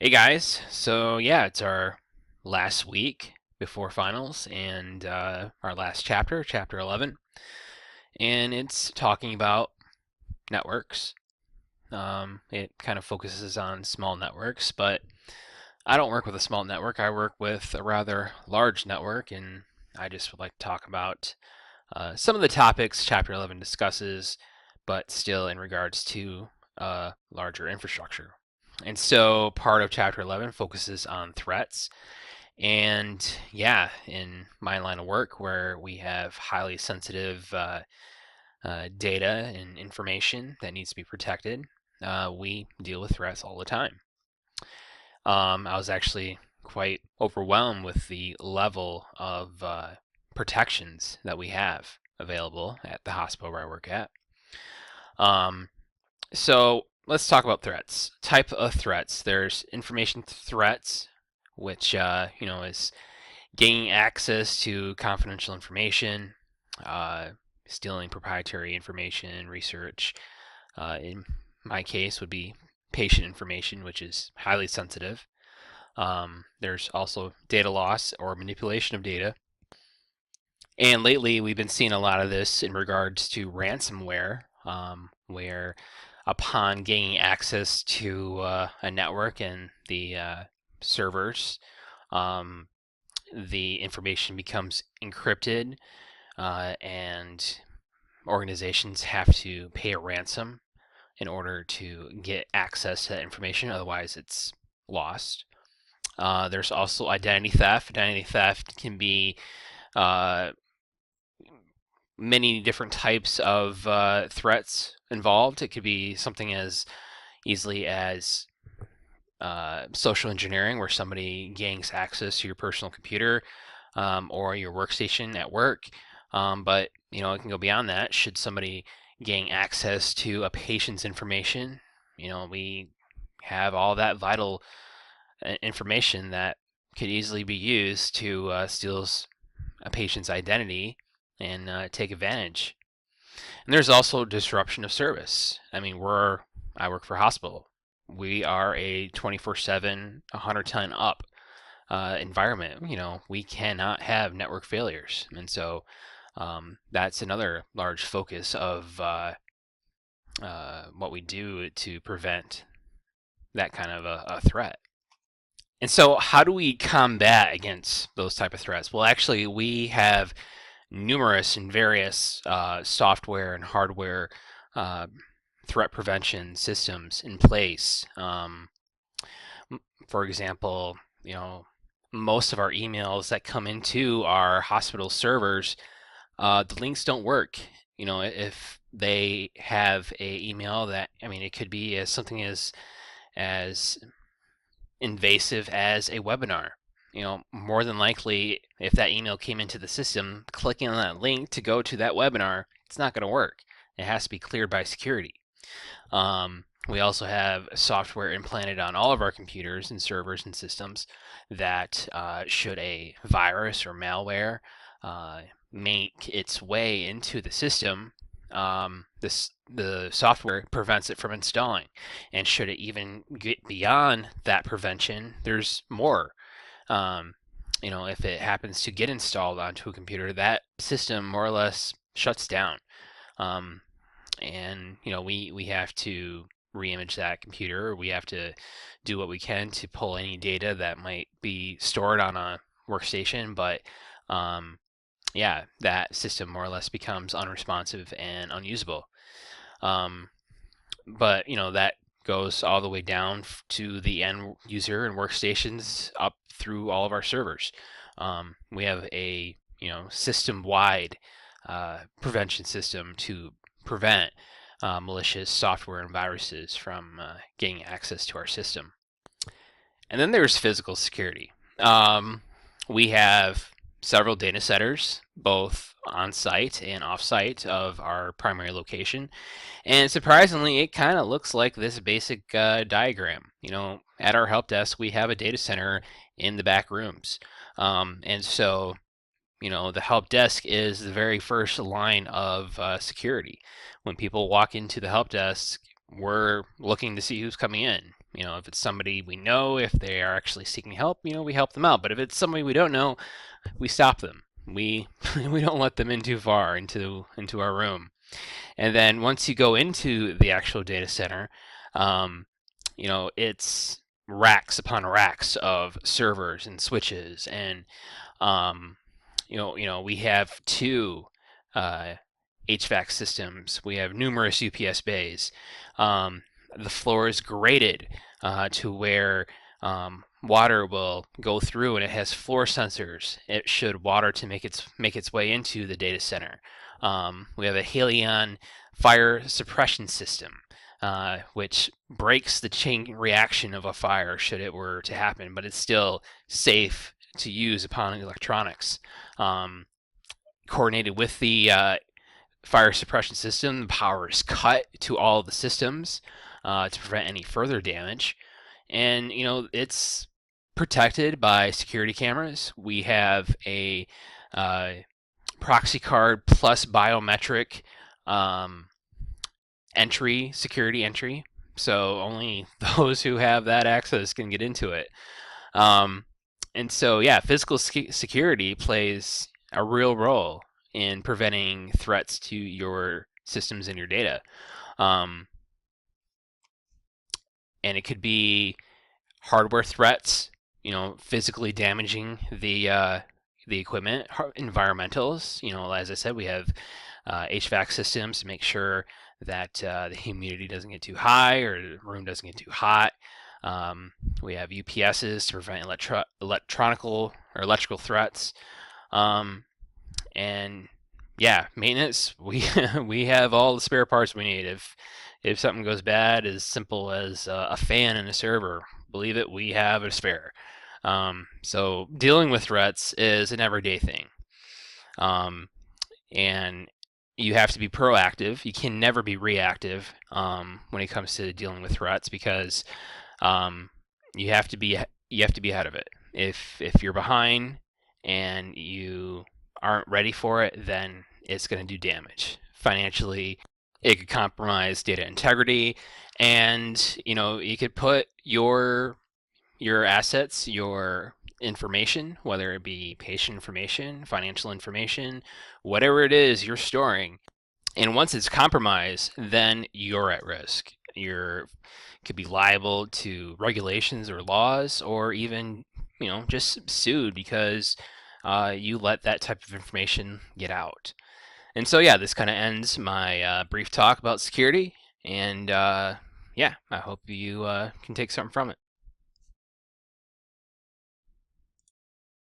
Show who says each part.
Speaker 1: Hey guys, so yeah, it's our last week before finals and our last chapter, chapter 11, and it's talking about networks. It kind of focuses on small networks, but I don't work with a small network. I work with a rather large network, and I just would like to talk about some of the topics chapter 11 discusses, but still in regards to larger infrastructure. And so part of chapter 11 focuses on threats. And yeah, in my line of work, where we have highly sensitive data and information that needs to be protected, we deal with threats all the time. I was actually quite overwhelmed with the level of protections that we have available at the hospital where I work at. Um, so let's talk about threats. Type of threats. There's information threats, which is gaining access to confidential information, uh, stealing proprietary information, research. In my case, would be patient information, which is highly sensitive. There's also data loss or manipulation of data. And lately, we've been seeing a lot of this in regards to ransomware, where upon gaining access to a network and the servers, um, the information becomes encrypted, and organizations have to pay a ransom in order to get access to that information. Otherwise, it's lost. There's also identity theft. Identity theft can be uh, many different types of threats involved. It could be something as easily as social engineering, where somebody gains access to your personal computer or your workstation at work. But it can go beyond that. Should somebody gain access to a patient's information, we have all that vital information that could easily be used to steal a patient's identity and take advantage. And there's also disruption of service. I mean, I work for a hospital. We are a 24/7, 100-ton up environment. We cannot have network failures, and so that's another large focus of what we do to prevent that kind of a threat. And so, how do we combat against those type of threats? Well, actually, we have numerous and various software and hardware uh, threat prevention systems in place. For example, most of our emails that come into our hospital servers, the links don't work. If they have a email that, I mean, it could be as something as invasive as a webinar. More than likely, if that email came into the system, clicking on that link to go to that webinar, it's not going to work. It has to be cleared by security. We also have software implanted on all of our computers and servers and systems that should a virus or malware make its way into the system, the software prevents it from installing. And should it even get beyond that prevention, there's more. Um, if it happens to get installed onto a computer, that system more or less shuts down. Um, and we have to reimage that computer. We have to do what we can to pull any data that might be stored on a workstation, but yeah, that system more or less becomes unresponsive and unusable. Um, but that goes all the way down to the end user and workstations up through all of our servers. We have a system-wide prevention system to prevent malicious software and viruses from gaining access to our system. And then there's physical security. We have several data centers, both on site and off site of our primary location. And surprisingly, it kind of looks like this basic diagram. At our help desk, we have a data center in the back rooms. And so, the help desk is the very first line of security. When people walk into the help desk, we're looking to see who's coming in. If it's somebody we know, if they are actually seeking help, we help them out. But if it's somebody we don't know, we stop them. We we don't let them in too far into our room. And then once you go into the actual data center, um, it's racks upon racks of servers and switches, and um, we have two uh, HVAC systems. We have numerous UPS bays. Um, the floor is graded to where water will go through, and it has floor sensors. It should water to make its way into the data center. We have a Helion fire suppression system, which breaks the chain reaction of a fire should it were to happen, but it's still safe to use upon electronics. Um, Coordinated with the fire suppression system, the power is cut to all the systems to prevent any further damage. And, it's protected by security cameras. We have a uh, proxy card plus biometric um, security entry. So only those who have that access can get into it. Um, and so, yeah, physical security plays a real role in preventing threats to your systems and your data. Um, and it could be hardware threats, physically damaging the equipment, environmentals. As I said, we have HVAC systems to make sure that the humidity doesn't get too high or the room doesn't get too hot. We have UPSs to prevent electrical threats. And yeah, maintenance. We we have all the spare parts we need. If something goes bad, as simple as a fan in a server, believe it, we have a spare. So dealing with threats is an everyday thing, and you have to be proactive. You can never be reactive when it comes to dealing with threats, because um, you have to be ahead of it. If you're behind and you aren't ready for it, then it's going to do damage financially. It could compromise data integrity, and you could put your assets, your information, whether it be patient information, financial information, whatever it is you're storing. And once it's compromised, then you're at risk. You're could be liable to regulations or laws, or even just sued because you let that type of information get out. And so yeah, this kind of ends my brief talk about security. And yeah, I hope you can take something from it.